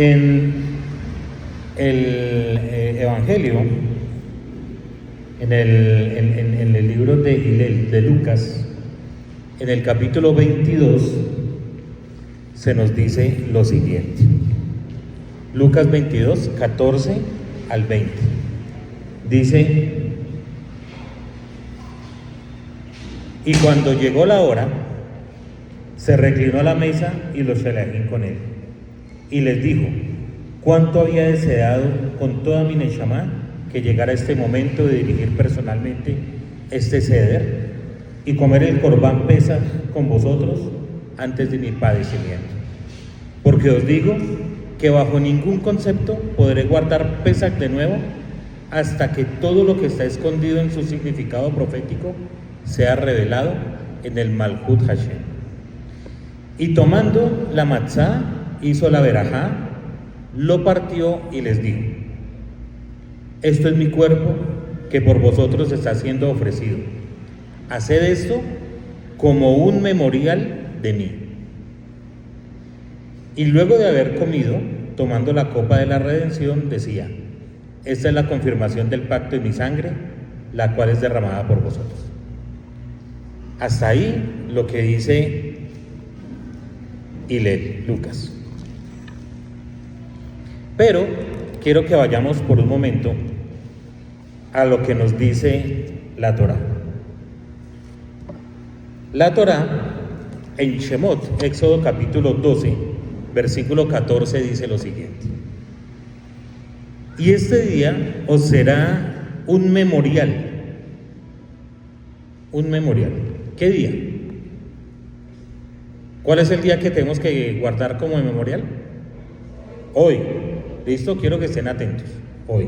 En el Evangelio, en el libro de Lucas, en el capítulo 22, se nos dice lo siguiente. Lucas 22, 14 al 20. Dice: y cuando llegó la hora, se reclinó a la mesa y los shelajín con él. Y les dijo: cuánto había deseado con toda mi neshama que llegara este momento de dirigir personalmente este ceder y comer el corbán Pesaj con vosotros antes de mi padecimiento. Porque os digo que bajo ningún concepto podré guardar Pesaj de nuevo hasta que todo lo que está escondido en su significado profético sea revelado en el Malhut Hashem. Y tomando la matzá, hizo la verajá, lo partió y les dijo: esto es mi cuerpo que por vosotros está siendo ofrecido. Haced esto como un memorial de mí. Y luego de haber comido, tomando la copa de la redención, decía: esta es la confirmación del pacto de mi sangre, la cual es derramada por vosotros. Hasta ahí lo que dice Lucas. Pero quiero que vayamos por un momento a lo que nos dice la Torá. La Torá en Shemot, Éxodo capítulo 12, versículo 14, dice lo siguiente: y este día os será un memorial. Un memorial. ¿Qué día? ¿Cuál es el día que tenemos que guardar como memorial? Hoy. ¿Listo? Quiero que estén atentos. Hoy.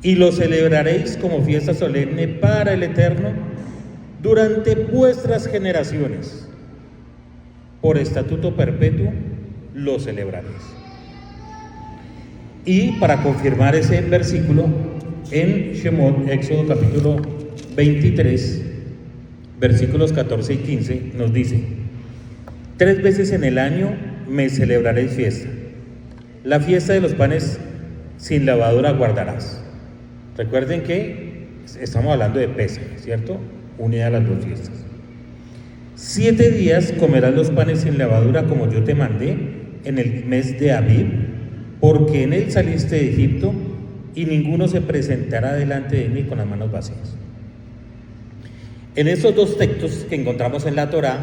Y lo celebraréis como fiesta solemne para el Eterno durante vuestras generaciones. Por estatuto perpetuo lo celebraréis. Y para confirmar ese versículo, en Shemot, Éxodo capítulo 23, versículos 14 y 15, nos dice: 3 veces en el año me celebraréis fiesta. La fiesta de los panes sin levadura guardarás. Recuerden que estamos hablando de Pesaj, ¿cierto? Unida a las dos fiestas. 7 días comerás los panes sin levadura como yo te mandé en el mes de Abib, porque en él saliste de Egipto, y ninguno se presentará delante de mí con las manos vacías. En estos dos textos que encontramos en la Torá,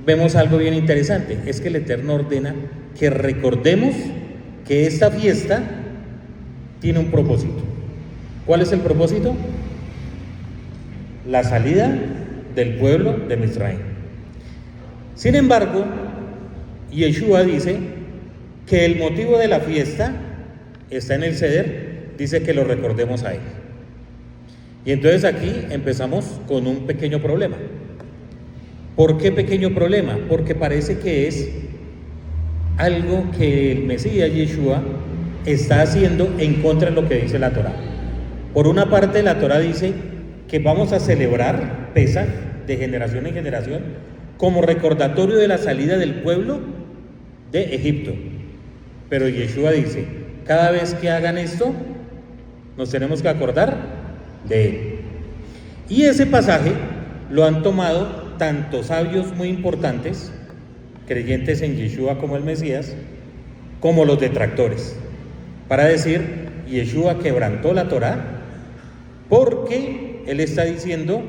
vemos algo bien interesante. Es que el Eterno ordena que recordemos que esta fiesta tiene un propósito. ¿Cuál es el propósito? La salida del pueblo de Misraim. Sin embargo, Yeshua dice que el motivo de la fiesta está en el ceder, dice que lo recordemos a él. Y entonces aquí empezamos con un pequeño problema. ¿Por qué pequeño problema? Porque parece que es algo que el Mesías Yeshua está haciendo en contra de lo que dice la Torá. Por una parte, la Torá dice que vamos a celebrar Pesaj de generación en generación como recordatorio de la salida del pueblo de Egipto. Pero Yeshua dice: cada vez que hagan esto, nos tenemos que acordar de él. Y ese pasaje lo han tomado tantos sabios muy importantes, creyentes en Yeshua como el Mesías, como los detractores, para decir: Yeshua quebrantó la Torá porque él está diciendo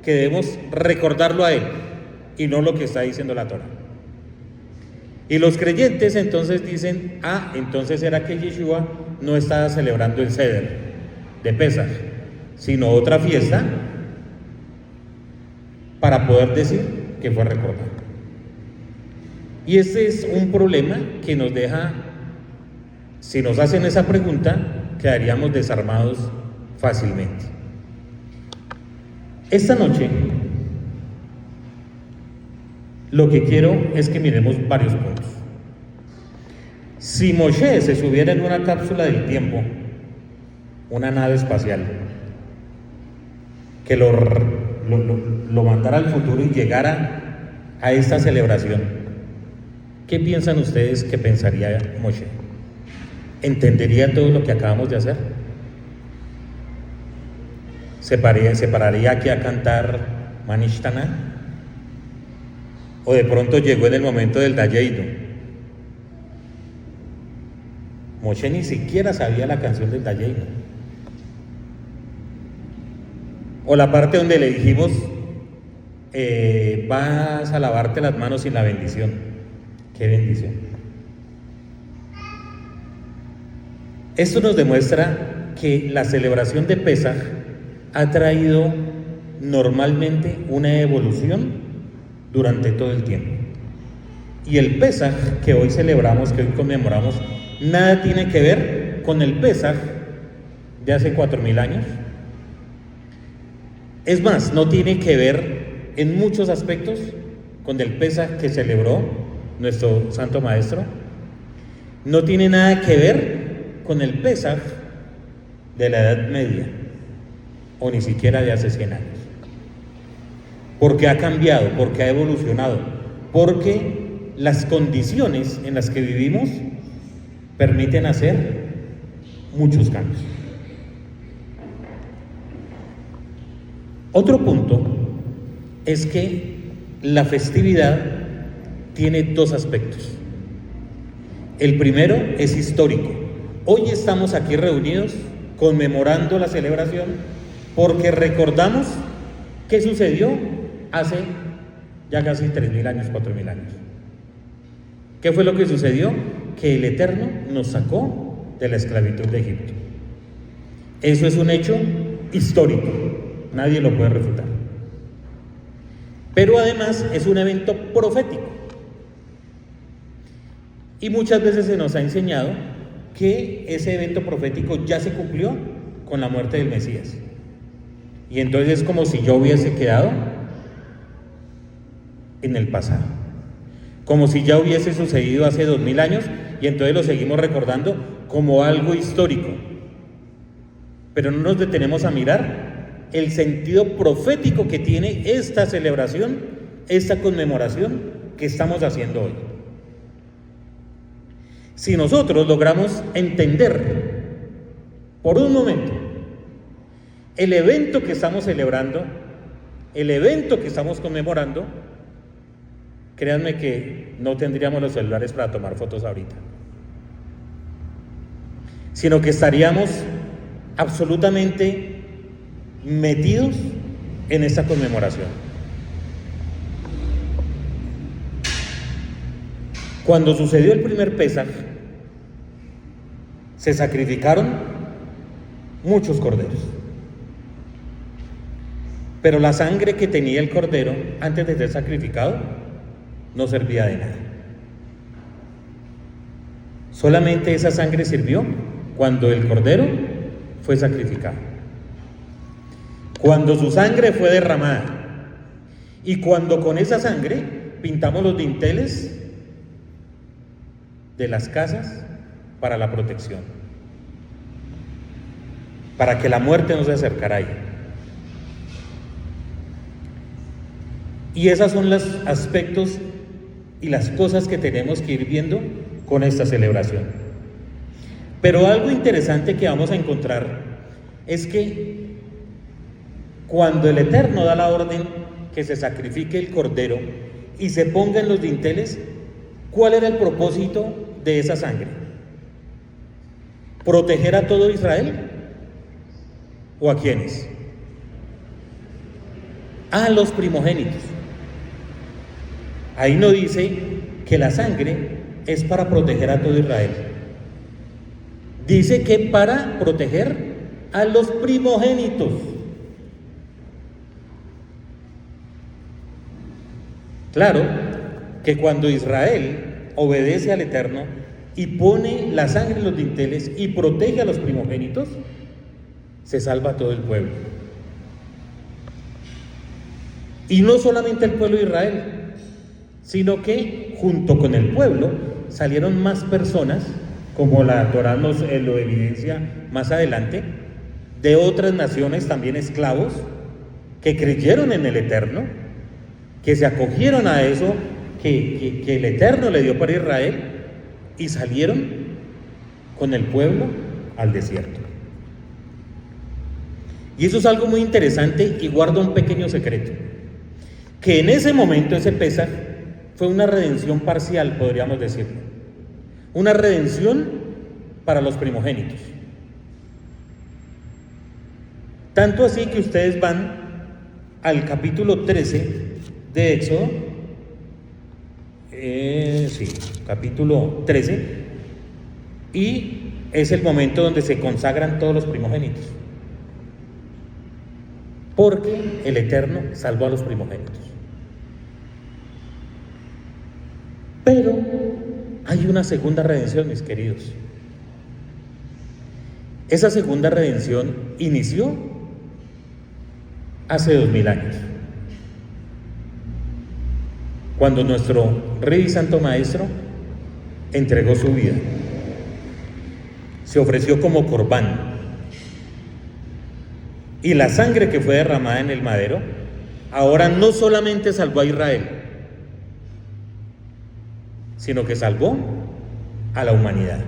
que debemos recordarlo a él y no lo que está diciendo la Torá. Y los creyentes entonces dicen: entonces era que Yeshua no estaba celebrando el ceder de Pesaj, sino otra fiesta, para poder decir que fue recordado. Y este es un problema que nos deja, si nos hacen esa pregunta, quedaríamos desarmados fácilmente. Esta noche, lo que quiero es que miremos varios puntos. Si Moshe se subiera en una cápsula del tiempo, una nave espacial, que lo mandara al futuro y llegara a esta celebración, ¿Qué piensan ustedes que pensaría Moshe? ¿Entendería todo lo que acabamos de hacer? ¿Se pararía aquí a cantar Manishtana? ¿O de pronto llegó en el momento del Dayeino? Moshe ni siquiera sabía la canción del Dayeino. O la parte donde le dijimos, vas a lavarte las manos sin la bendición. ¡Qué bendición! Esto nos demuestra que la celebración de Pesaj ha traído normalmente una evolución durante todo el tiempo. Y el Pesaj que hoy celebramos, que hoy conmemoramos, nada tiene que ver con el Pesaj de hace 4000 años. Es más, no tiene que ver en muchos aspectos con el Pesaj que celebró nuestro Santo Maestro. No tiene nada que ver con el Pesaj de la Edad Media, o ni siquiera de hace 100 años. Porque ha cambiado, porque ha evolucionado, porque las condiciones en las que vivimos permiten hacer muchos cambios. Otro punto es que la festividad tiene dos aspectos. El primero es histórico. Hoy estamos aquí reunidos conmemorando la celebración porque recordamos qué sucedió hace ya casi 3000 años, 4000 años. ¿Qué fue lo que sucedió? Que el Eterno nos sacó de la esclavitud de Egipto. Eso es un hecho histórico, nadie lo puede refutar. Pero además es un evento profético. Y muchas veces se nos ha enseñado que ese evento profético ya se cumplió con la muerte del Mesías. Y entonces es como si yo hubiese quedado en el pasado, como si ya hubiese sucedido hace 2000 años y entonces lo seguimos recordando como algo histórico. Pero no nos detenemos a mirar el sentido profético que tiene esta celebración, esta conmemoración que estamos haciendo hoy. Si nosotros logramos entender por un momento el evento que estamos celebrando, el evento que estamos conmemorando, créanme que no tendríamos los celulares para tomar fotos ahorita, sino que estaríamos absolutamente metidos en esta conmemoración. Cuando sucedió el primer Pesaj, se sacrificaron muchos corderos, pero la sangre que tenía el cordero antes de ser sacrificado no servía de nada. Solamente esa sangre sirvió cuando el cordero fue sacrificado, cuando su sangre fue derramada y cuando con esa sangre pintamos los dinteles de las casas para la protección, para que la muerte no se acercara ahí. Y esos son los aspectos y las cosas que tenemos que ir viendo con esta celebración. Pero algo interesante que vamos a encontrar es que cuando el Eterno da la orden que se sacrifique el cordero y se ponga en los dinteles, ¿cuál era el propósito de esa sangre? ¿Proteger a todo Israel? ¿O a quiénes? A los primogénitos. Ahí no dice que la sangre es para proteger a todo Israel. Dice que para proteger a los primogénitos. Claro que cuando Israel obedece al Eterno y pone la sangre en los dinteles y protege a los primogénitos, se salva a todo el pueblo. Y no solamente el pueblo de Israel, sino que junto con el pueblo salieron más personas, como la Torá nos lo evidencia más adelante, de otras naciones también esclavos, que creyeron en el Eterno, que se acogieron a eso que el Eterno le dio para Israel, y salieron con el pueblo al desierto. Y eso es algo muy interesante, y guarda un pequeño secreto, que en ese momento, ese Pesaj, fue una redención parcial, podríamos decirlo, una redención para los primogénitos. Tanto así que ustedes van al capítulo 13 de Éxodo, capítulo 13, y es el momento donde se consagran todos los primogénitos, porque el Eterno salvó a los primogénitos. Pero hay una segunda redención, mis queridos. Esa segunda redención inició hace 2000 años, cuando nuestro Rey y Santo Maestro entregó su vida, se ofreció como corbán, y la sangre que fue derramada en el madero ahora no solamente salvó a Israel, sino que salvó a la humanidad.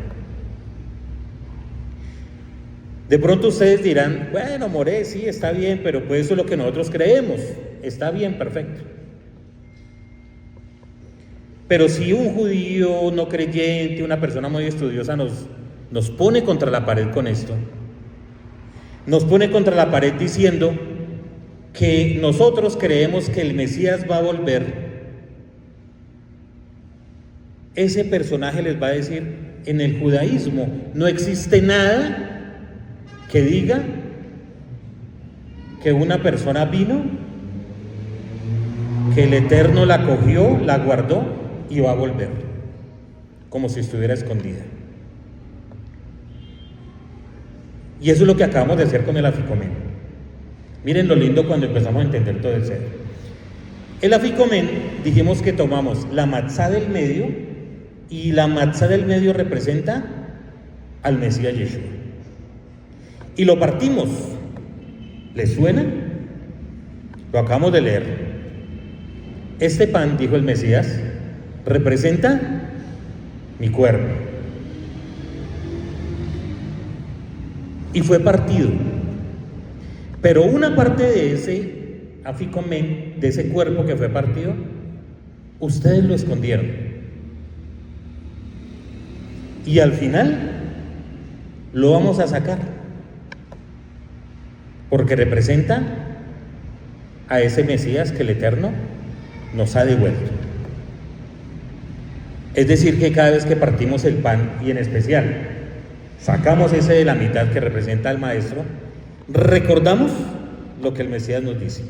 De pronto ustedes dirán, bueno, More, sí, está bien, pero pues eso es lo que nosotros creemos. Está bien, perfecto. Pero si un judío no creyente, una persona muy estudiosa nos pone contra la pared con esto, nos pone contra la pared diciendo que nosotros creemos que el Mesías va a volver, ese personaje les va a decir, en el judaísmo no existe nada que diga que una persona vino, que el Eterno la cogió, la guardó y va a volver, como si estuviera escondida. Y eso es lo que acabamos de hacer con el Afikomen. Miren lo lindo cuando empezamos a entender todo el ser. El Afikomen, dijimos que tomamos la matzá del medio, y la matzá del medio representa al Mesías Yeshua, y lo partimos. ¿Les suena? Lo acabamos de leer. Este pan, dijo el Mesías, representa mi cuerpo, y fue partido. Pero una parte de ese Afikomen, de ese cuerpo que fue partido, ustedes lo escondieron. Y al final lo vamos a sacar, porque representa a ese Mesías que el Eterno nos ha devuelto. Es decir, que cada vez que partimos el pan, y en especial sacamos ese de la mitad que representa al Maestro, recordamos lo que el Mesías nos dice,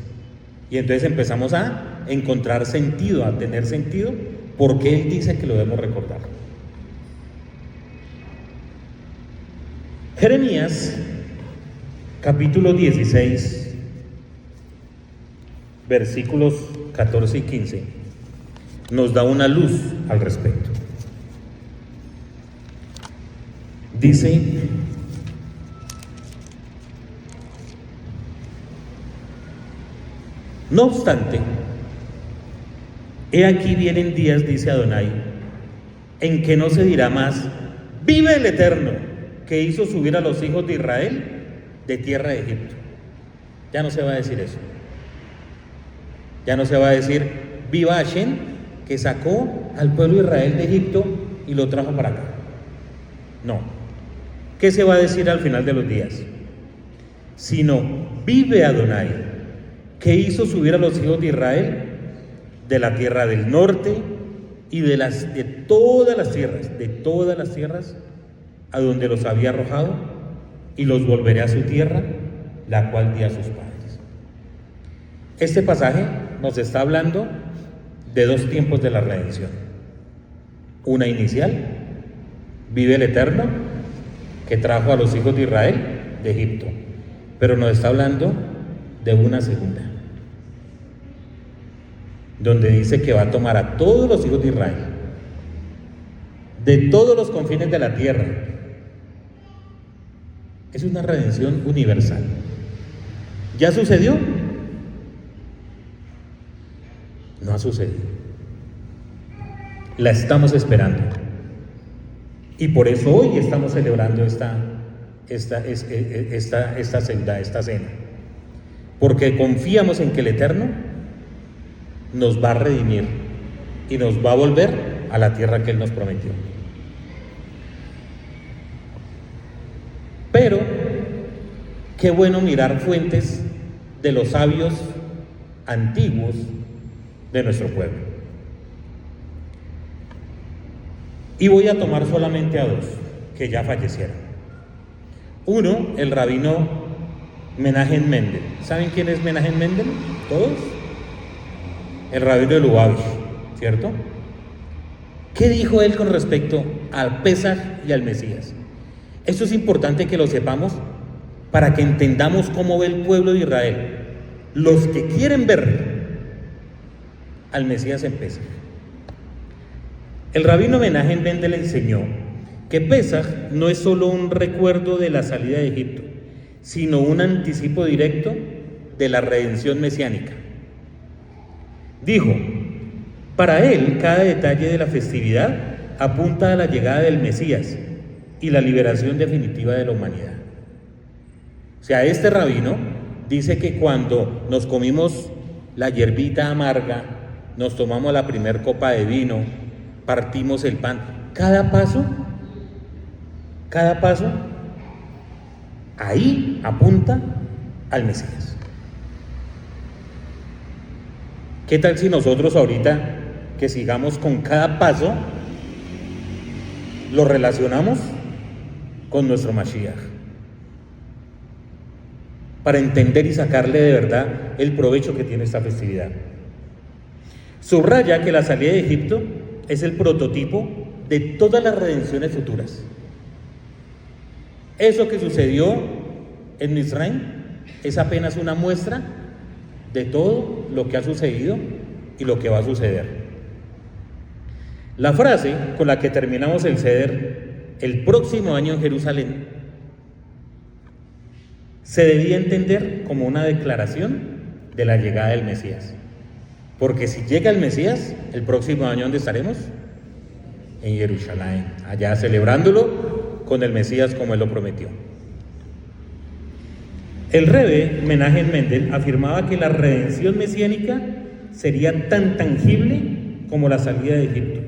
y entonces empezamos a encontrar sentido, a tener sentido, porque Él dice que lo debemos recordar. Jeremías, capítulo 16, versículos 14 y 15, nos da una luz al respecto. Dice: no obstante, he aquí vienen días, dice Adonai, en que no se dirá más, vive el Eterno, que hizo subir a los hijos de Israel de tierra de Egipto. Ya no se va a decir eso. Ya no se va a decir, viva Hashem, que sacó al pueblo de Israel de Egipto y lo trajo para acá. No. ¿Qué se va a decir al final de los días? Sino, vive Adonai, que hizo subir a los hijos de Israel de la tierra del norte y de todas las tierras a donde los había arrojado, y los volveré a su tierra, la cual di a sus padres. Este pasaje nos está hablando de dos tiempos de la redención. Una inicial, vive el Eterno, que trajo a los hijos de Israel de Egipto, pero nos está hablando de una segunda, donde dice que va a tomar a todos los hijos de Israel, de todos los confines de la tierra. Es una redención universal. ¿Ya sucedió? No ha sucedido. La estamos esperando. Y por eso hoy estamos celebrando esta cena. Porque confiamos en que el Eterno nos va a redimir y nos va a volver a la tierra que Él nos prometió. Pero qué bueno mirar fuentes de los sabios antiguos de nuestro pueblo. Y voy a tomar solamente a dos que ya fallecieron. Uno, el rabino Menahem Mendel. ¿Saben quién es Menahem Mendel? ¿Todos? El rabino de Lubavitch, ¿cierto? ¿Qué dijo él con respecto al Pesaj y al Mesías? Esto es importante que lo sepamos para que entendamos cómo ve el pueblo de Israel. Los que quieren ver al Mesías en Pesaj. El rabino Menahem Mendel enseñó que Pesaj no es solo un recuerdo de la salida de Egipto, sino un anticipo directo de la redención mesiánica. Dijo, para él cada detalle de la festividad apunta a la llegada del Mesías y la liberación definitiva de la humanidad. O sea, este rabino dice que cuando nos comimos la hierbita amarga, nos tomamos la primer copa de vino, partimos el pan, cada paso, ahí apunta al Mesías. ¿Qué tal si nosotros ahorita que sigamos con cada paso lo relacionamos con nuestro Mashiach? Para entender y sacarle de verdad el provecho que tiene esta festividad. Subraya que la salida de Egipto es el prototipo de todas las redenciones futuras. Eso que sucedió en Misraim es apenas una muestra de todo lo que ha sucedido y lo que va a suceder. La frase con la que terminamos el Seder, el próximo año en Jerusalén, se debía entender como una declaración de la llegada del Mesías. Porque si llega el Mesías, el próximo año, ¿dónde estaremos? En Jerusalén, allá celebrándolo con el Mesías como Él lo prometió. El Rebbe Menahem Mendel afirmaba que la redención mesiánica sería tan tangible como la salida de Egipto,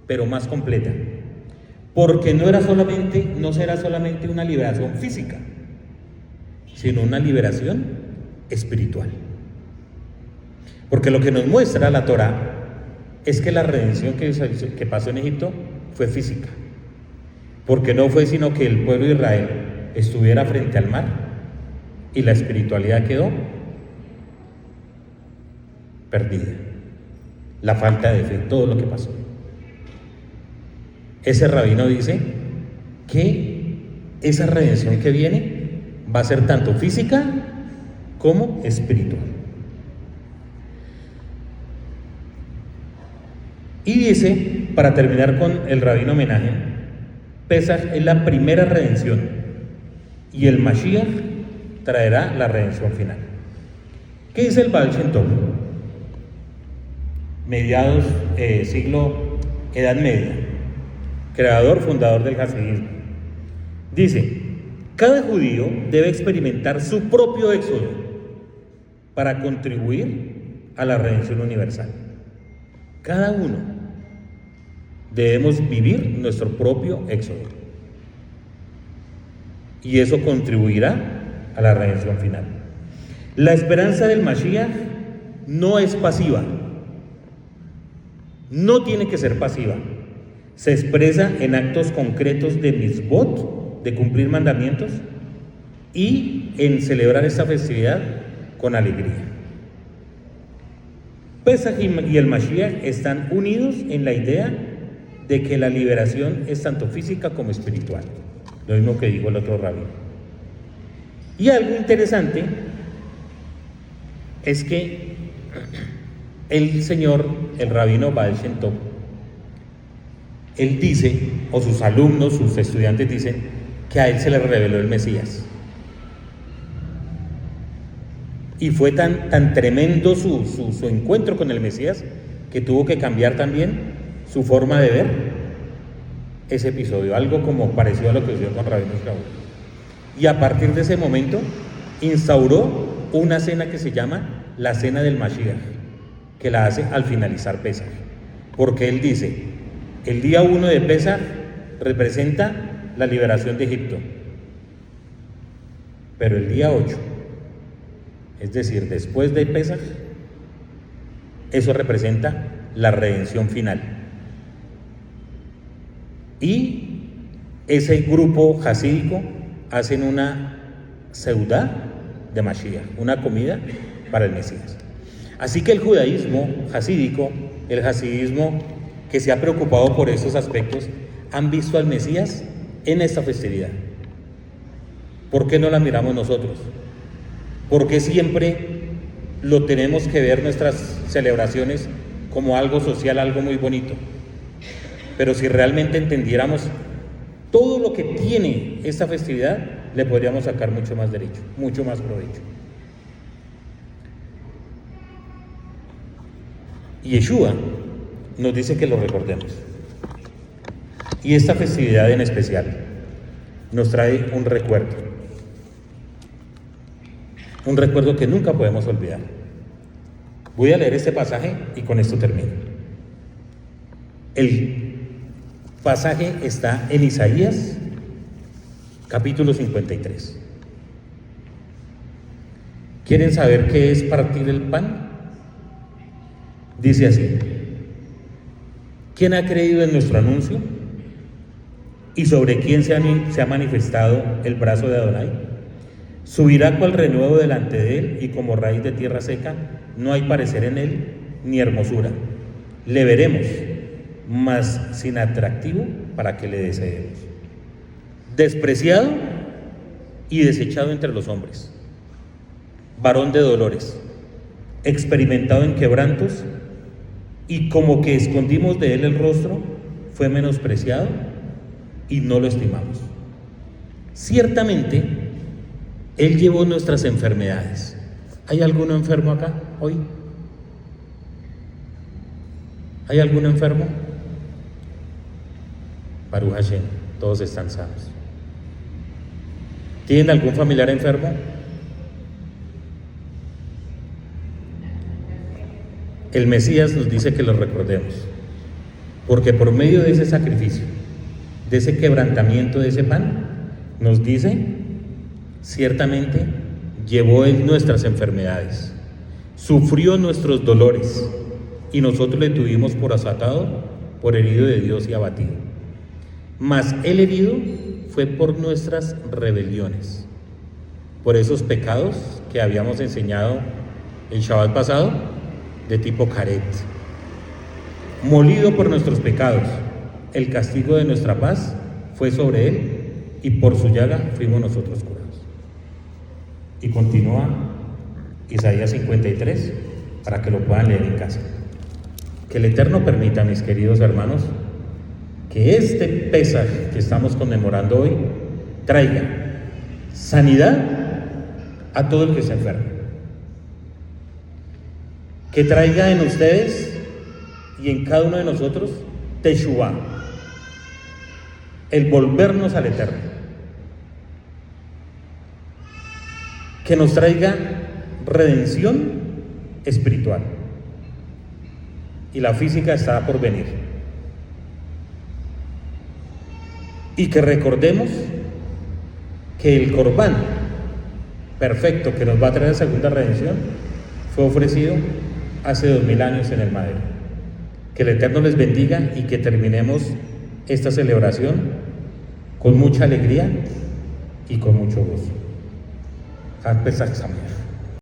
pero más completa, porque no será solamente una liberación física, sino una liberación espiritual. Porque lo que nos muestra la Torá es que la redención que pasó en Egipto fue física, porque no fue sino que el pueblo de Israel estuviera frente al mar y la espiritualidad quedó perdida. La falta de fe, todo lo que pasó. Ese rabino dice que esa redención que viene va a ser tanto física como espiritual. Y dice, para terminar con el rabino Menahem, Pesaj es la primera redención y el Mashiach traerá la redención final. ¿Qué dice el Baal Shem Tov? Mediados siglo Edad Media, creador, fundador del Hasidismo. Dice, cada judío debe experimentar su propio éxodo para contribuir a la redención universal. Cada uno debemos vivir nuestro propio éxodo. Y eso contribuirá a la redención final. La esperanza del Mashiach no es pasiva. No tiene que ser pasiva. Se expresa en actos concretos de mitzvot, de cumplir mandamientos, y en celebrar esta festividad con alegría. Pesaj y el Mashiach están unidos en la idea de que la liberación es tanto física como espiritual. Lo mismo que dijo el otro rabino. Y algo interesante es que el señor, el rabino Baal Shem Tov, él dice, o sus alumnos, sus estudiantes dicen, que a él se le reveló el Mesías. Y fue tan tremendo su encuentro con el Mesías que tuvo que cambiar también su forma de ver ese episodio, algo como parecido a lo que sucedió con Rabino Shaul. Y a partir de ese momento instauró una cena que se llama la cena del Mashiach, que la hace al finalizar Pesaj, porque él dice, el día 1 de Pesaj representa la liberación de Egipto, pero el día 8, es decir, después de Pesaj, eso representa la redención final. Y ese grupo jasídico hacen una seudá de Mashiach, una comida para el Mesías. Así que el judaísmo jasídico, el hasidismo que se ha preocupado por estos aspectos, han visto al Mesías en esta festividad. ¿Por qué no la miramos nosotros? ¿Por qué siempre lo tenemos que ver nuestras celebraciones como algo social, algo muy bonito? Pero si realmente entendiéramos todo lo que tiene esta festividad, le podríamos sacar mucho más derecho, mucho más provecho. Y Yeshua nos dice que lo recordemos. Y esta festividad en especial nos trae un recuerdo que nunca podemos olvidar. Voy a leer este pasaje y con esto termino. El pasaje está en Isaías, capítulo 53. ¿Quieren saber qué es partir el pan? Dice así: ¿quién ha creído en nuestro anuncio? ¿Y sobre quién se ha manifestado el brazo de Adonai? Subirá cual renuevo delante de él, y como raíz de tierra seca, no hay parecer en él, ni hermosura. Le veremos, mas sin atractivo para que le deseemos. Despreciado y desechado entre los hombres, varón de dolores, experimentado en quebrantos, y como que escondimos de él el rostro, fue menospreciado y no lo estimamos. Ciertamente, él llevó nuestras enfermedades. ¿Hay alguno enfermo acá hoy? ¿Hay alguno enfermo? Baruch Hashem, todos están sanos. ¿Tienen algún familiar enfermo? El Mesías nos dice que lo recordemos, porque por medio de ese sacrificio, de ese quebrantamiento de ese pan, nos dice, ciertamente llevó él nuestras enfermedades, sufrió nuestros dolores, y nosotros le tuvimos por azotado, por herido de Dios y abatido. Mas el herido fue por nuestras rebeliones, por esos pecados que habíamos enseñado el Shabbat pasado, de tipo caret. Molido por nuestros pecados, el castigo de nuestra paz fue sobre él, y por su llaga fuimos nosotros curados. Y continúa Isaías 53 para que lo puedan leer en casa. Que el Eterno permita, mis queridos hermanos, que este Pesaj que estamos conmemorando hoy traiga sanidad a todo el que se enferma, que traiga en ustedes y en cada uno de nosotros Teshuvá, el volvernos al Eterno, que nos traiga redención espiritual, y la física está por venir, y que recordemos que el Corbán perfecto que nos va a traer la segunda redención fue ofrecido hace 2000 años en el madero. Que el Eterno les bendiga y que terminemos esta celebración con mucha alegría y con mucho gozo. Haz Pesaj Sameach.